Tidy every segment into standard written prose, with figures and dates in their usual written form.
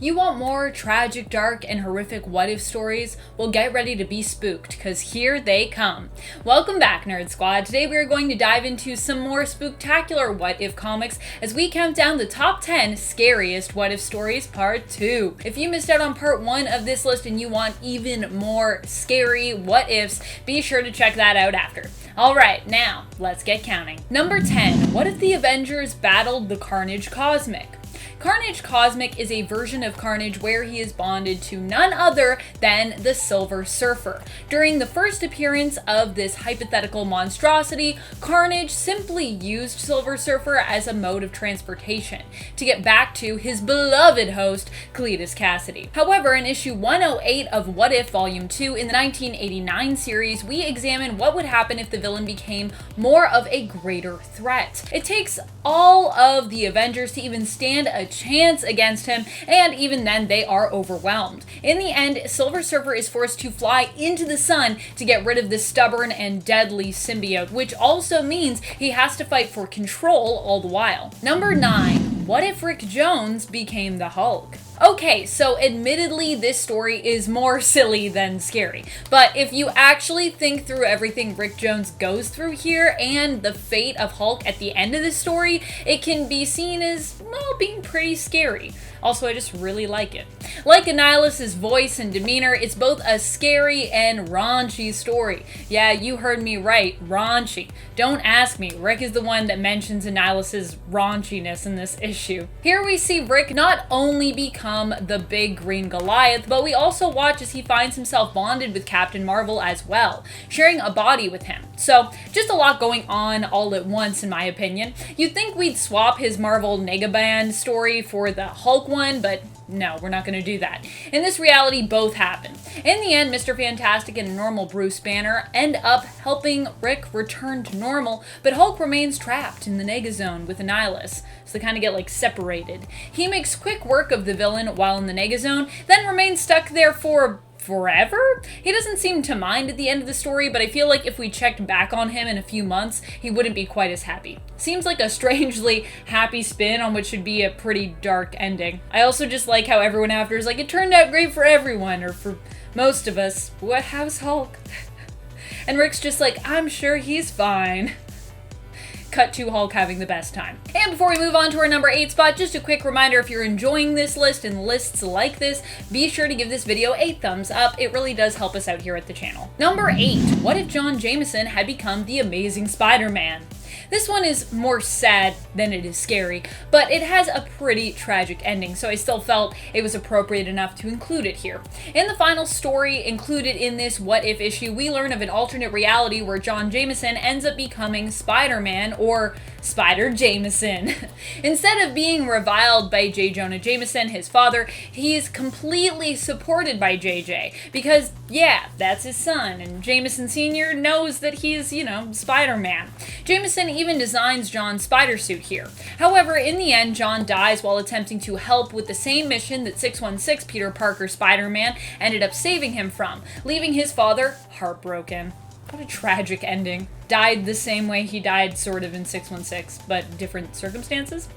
You want more tragic, dark, and horrific what-if stories? Well, get ready to be spooked, because here they come. Welcome back, Nerd Squad. Today we are going to dive into some more spooktacular what-if comics as we count down the top 10 scariest what-if stories, part 2. If you missed out on part 1 of this list and you want even more scary what-ifs, be sure to check that out after. Alright, now, let's get counting. Number 10. What if the Avengers battled the Carnage Cosmic? Carnage Cosmic is a version of Carnage where he is bonded to none other than the Silver Surfer. During the first appearance of this hypothetical monstrosity, Carnage simply used Silver Surfer as a mode of transportation to get back to his beloved host, Cletus Cassidy. However, in issue 108 of What If Volume 2 in the 1989 series, we examine what would happen if the villain became more of a greater threat. It takes all of the Avengers to even stand a chance against him, and even then they are overwhelmed. In the end, Silver Surfer is forced to fly into the sun to get rid of this stubborn and deadly symbiote, which also means he has to fight for control all the while. Number 9. What if Rick Jones became the Hulk? Okay, so admittedly this story is more silly than scary, but if you actually think through everything Rick Jones goes through here and the fate of Hulk at the end of the story, it can be seen as, well, being pretty scary. Also, I just really like it. Like Annihilus' voice and demeanor, it's both a scary and raunchy story. Yeah, you heard me right, raunchy. Don't ask me, Rick is the one that mentions Annihilus' raunchiness in this issue. Here we see Rick not only become the big green Goliath, but we also watch as he finds himself bonded with Captain Marvel as well, sharing a body with him. So, just a lot going on all at once in my opinion. You'd think we'd swap his Marvel Negaband story for the Hulk one, but no, we're not going to do that. In this reality, both happen. In the end, Mr. Fantastic and normal Bruce Banner end up helping Rick return to normal, but Hulk remains trapped in the Negazone with Annihilus, so they kind of get like separated. He makes quick work of the villain while in the Negazone, then remains stuck there for forever? He doesn't seem to mind at the end of the story, but I feel like if we checked back on him in a few months, he wouldn't be quite as happy. Seems like a strangely happy spin on what should be a pretty dark ending. I also just like how everyone after is like, it turned out great for everyone, or for most of us. What? How's Hulk? And Rick's just like, I'm sure he's fine. Cut to Hulk having the best time. And before we move on to our number 8 spot, just a quick reminder, if you're enjoying this list and lists like this, be sure to give this video a thumbs up. It really does help us out here at the channel. Number 8. What if John Jameson had become the Amazing Spider-Man? This one is more sad than it is scary, but it has a pretty tragic ending, so I still felt it was appropriate enough to include it here. In the final story included in this What If issue, we learn of an alternate reality where John Jameson ends up becoming Spider-Man, or Spider Jameson. Instead of being reviled by J. Jonah Jameson, his father, he's completely supported by JJ, because yeah, that's his son, and Jameson Sr. knows that he's, Spider-Man. Jameson even designs John's spider suit here. However, in the end, John dies while attempting to help with the same mission that 616 Peter Parker Spider-Man ended up saving him from, leaving his father heartbroken. What a tragic ending. Died the same way he died sort of in 616, but different circumstances?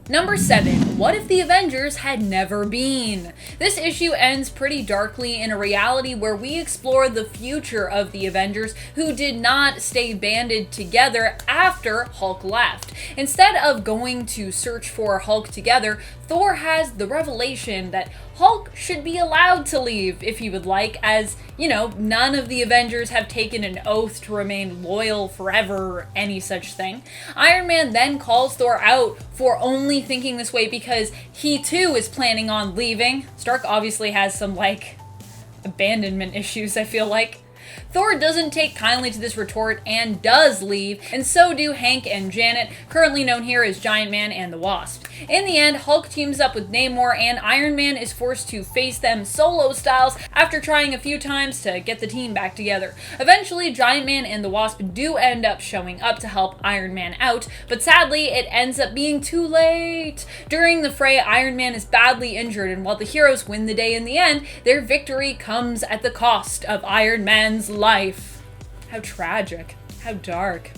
Number 7. What if the Avengers had never been? This issue ends pretty darkly in a reality where we explore the future of the Avengers who did not stay banded together after Hulk left. Instead of going to search for Hulk together, Thor has the revelation that Hulk should be allowed to leave if he would like, as, none of the Avengers have taken an oath to remain loyal forever or any such thing. Iron Man then calls Thor out for only thinking this way because he too is planning on leaving. Stark obviously has some, abandonment issues, I feel like. Thor doesn't take kindly to this retort and does leave, and so do Hank and Janet, currently known here as Giant Man and the Wasp. In the end, Hulk teams up with Namor, and Iron Man is forced to face them solo styles after trying a few times to get the team back together. Eventually, Giant Man and the Wasp do end up showing up to help Iron Man out, but sadly, it ends up being too late. During the fray, Iron Man is badly injured, and while the heroes win the day in the end, their victory comes at the cost of Iron Man's life. How tragic. How dark.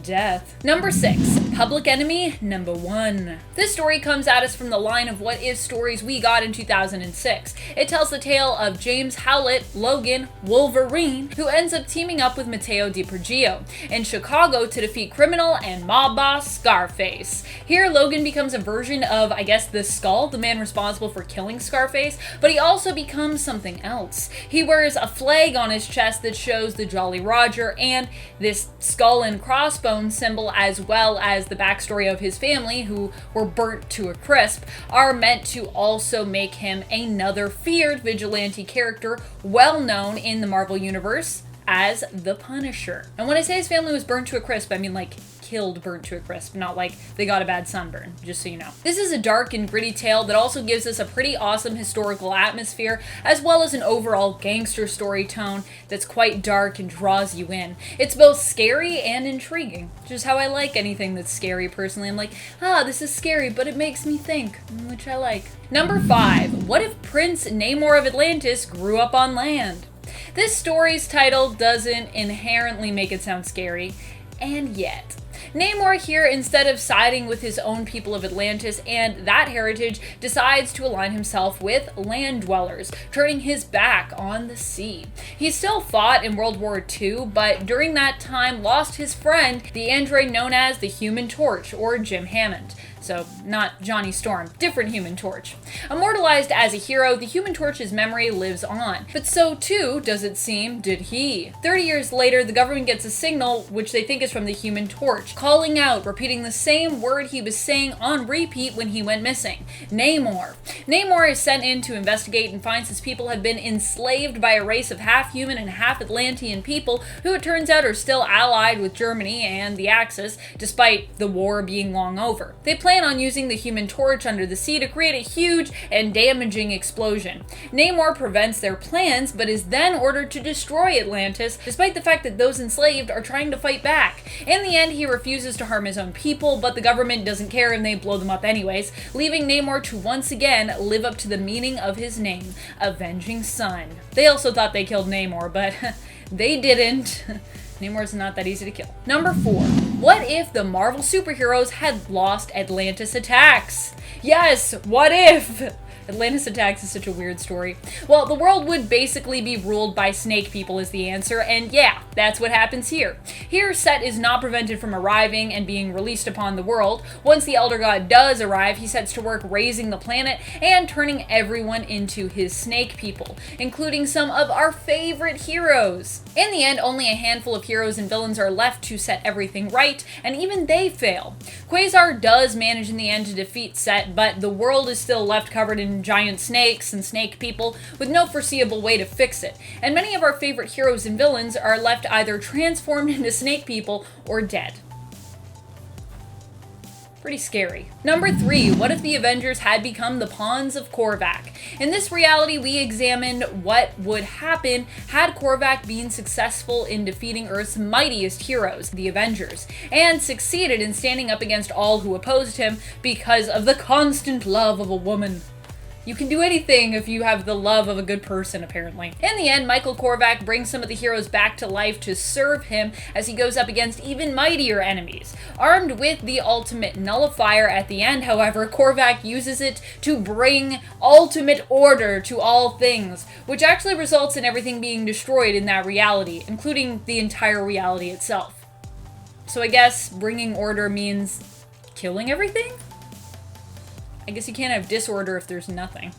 Death. Number 6. Public Enemy number 1. This story comes at us from the line of what if stories we got in 2006. It tells the tale of James Howlett, Logan, Wolverine, who ends up teaming up with Matteo DiPergio in Chicago to defeat criminal and mob boss Scarface. Here, Logan becomes a version of, I guess, the Skull, the man responsible for killing Scarface, but he also becomes something else. He wears a flag on his chest that shows the Jolly Roger and this skull and crossbones symbol, as well as the backstory of his family, who were burnt to a crisp, are meant to also make him another feared vigilante character, well known in the Marvel Universe as the Punisher. And when I say his family was burnt to a crisp, I mean like killed, burnt to a crisp, not like they got a bad sunburn, just so you know. This is a dark and gritty tale that also gives us a pretty awesome historical atmosphere, as well as an overall gangster story tone that's quite dark and draws you in. It's both scary and intriguing, which is how I like anything that's scary personally. I'm like, this is scary, but it makes me think, which I like. Number 5, what if Prince Namor of Atlantis grew up on land? This story's title doesn't inherently make it sound scary, and yet. Namor here, instead of siding with his own people of Atlantis and that heritage, decides to align himself with land dwellers, turning his back on the sea. He still fought in World War II, but during that time lost his friend, the android known as the Human Torch, or Jim Hammond. So, not Johnny Storm, different Human Torch. Immortalized as a hero, the Human Torch's memory lives on, but so too, does it seem, did he. 30 years later, the government gets a signal, which they think is from the Human Torch, calling out, repeating the same word he was saying on repeat when he went missing: Namor. Namor is sent in to investigate and finds his people have been enslaved by a race of half-human and half-Atlantean people, who it turns out are still allied with Germany and the Axis, despite the war being long over. They plan on using the Human Torch under the sea to create a huge and damaging explosion. Namor prevents their plans, but is then ordered to destroy Atlantis, despite the fact that those enslaved are trying to fight back. In the end, he refuses to harm his own people, but the government doesn't care and they blow them up anyways, leaving Namor to once again live up to the meaning of his name, Avenging Sun. They also thought they killed Namor, but they didn't. Namor's not that easy to kill. Number 4. What if the Marvel superheroes had lost Atlantis attacks? Yes, what if? Atlantis attacks is such a weird story. Well, the world would basically be ruled by snake people is the answer, and yeah, that's what happens here. Here, Set is not prevented from arriving and being released upon the world. Once the Elder God does arrive, he sets to work raising the planet and turning everyone into his snake people, including some of our favorite heroes. In the end, only a handful of heroes and villains are left to set everything right, and even they fail. Quasar does manage in the end to defeat Set, but the world is still left covered in giant snakes and snake people with no foreseeable way to fix it, and many of our favorite heroes and villains are left either transformed into snake people or dead. Pretty scary. Number 3, what if the Avengers had become the pawns of Korvac? In this reality, we examined what would happen had Korvac been successful in defeating Earth's mightiest heroes, the Avengers, and succeeded in standing up against all who opposed him because of the constant love of a woman. You can do anything if you have the love of a good person, apparently. In the end, Michael Korvac brings some of the heroes back to life to serve him as he goes up against even mightier enemies. Armed with the ultimate nullifier at the end, however, Korvac uses it to bring ultimate order to all things, which actually results in everything being destroyed in that reality, including the entire reality itself. So I guess bringing order means killing everything? I guess you can't have disorder if there's nothing.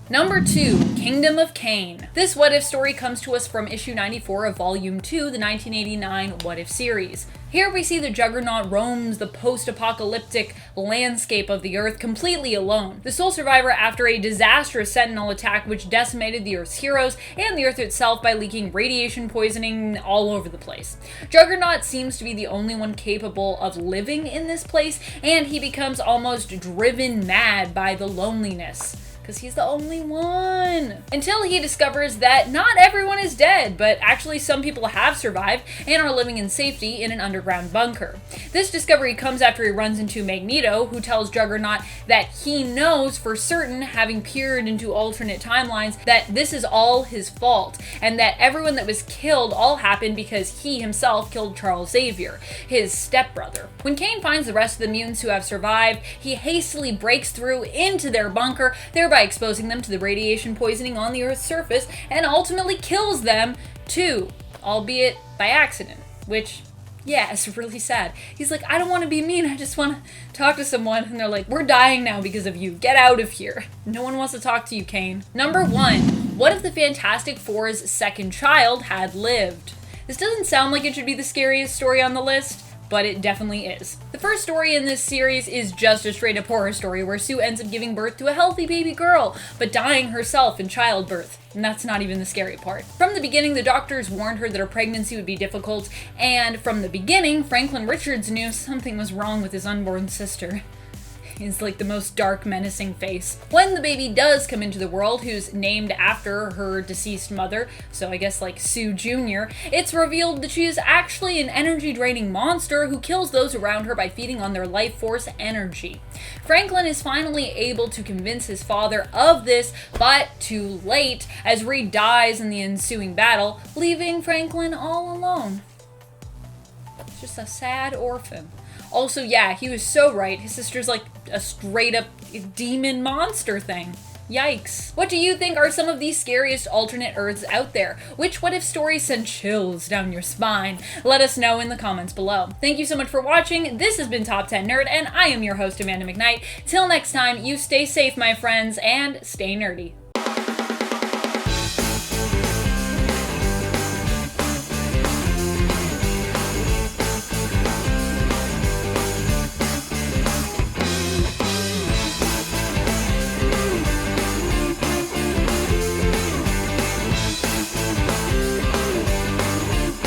Number 2, Kingdom of Cain. This what if story comes to us from issue 94 of volume 2, the 1989 What If series. Here we see the Juggernaut roams the post-apocalyptic landscape of the Earth completely alone, the sole survivor after a disastrous Sentinel attack which decimated the Earth's heroes and the Earth itself by leaking radiation poisoning all over the place. Juggernaut seems to be the only one capable of living in this place, and he becomes almost driven mad by the loneliness. because he's the only one. Until he discovers that not everyone is dead, but actually some people have survived and are living in safety in an underground bunker. This discovery comes after he runs into Magneto, who tells Juggernaut that he knows for certain, having peered into alternate timelines, that this is all his fault, and that everyone that was killed all happened because he himself killed Charles Xavier, his stepbrother. When Kane finds the rest of the mutants who have survived, he hastily breaks through into their bunker, thereby exposing them to the radiation poisoning on the Earth's surface, and ultimately kills them too, albeit by accident, which, yeah, it's really sad. He's like, I don't want to be mean, I just want to talk to someone. And they're like, we're dying now because of you. Get out of here. No one wants to talk to you, Kane. Number 1. What if the Fantastic Four's second child had lived? This doesn't sound like it should be the scariest story on the list, but it definitely is. The first story in this series is just a straight up horror story where Sue ends up giving birth to a healthy baby girl, but dying herself in childbirth. And that's not even the scary part. From the beginning, the doctors warned her that her pregnancy would be difficult, and from the beginning, Franklin Richards knew something was wrong with his unborn sister. Is like the most dark, menacing face. When the baby does come into the world, who's named after her deceased mother, so I guess like Sue Jr., it's revealed that she is actually an energy-draining monster who kills those around her by feeding on their life force energy. Franklin is finally able to convince his father of this, but too late, as Reed dies in the ensuing battle, leaving Franklin all alone. Just a sad orphan. Also, yeah, he was so right. His sister's like a straight-up demon monster thing. Yikes. What do you think are some of the scariest alternate Earths out there? Which what if stories send chills down your spine? Let us know in the comments below. Thank you so much for watching. This has been Top 10 Nerd, and I am your host, Amanda McKnight. Till next time, you stay safe, my friends, and stay nerdy.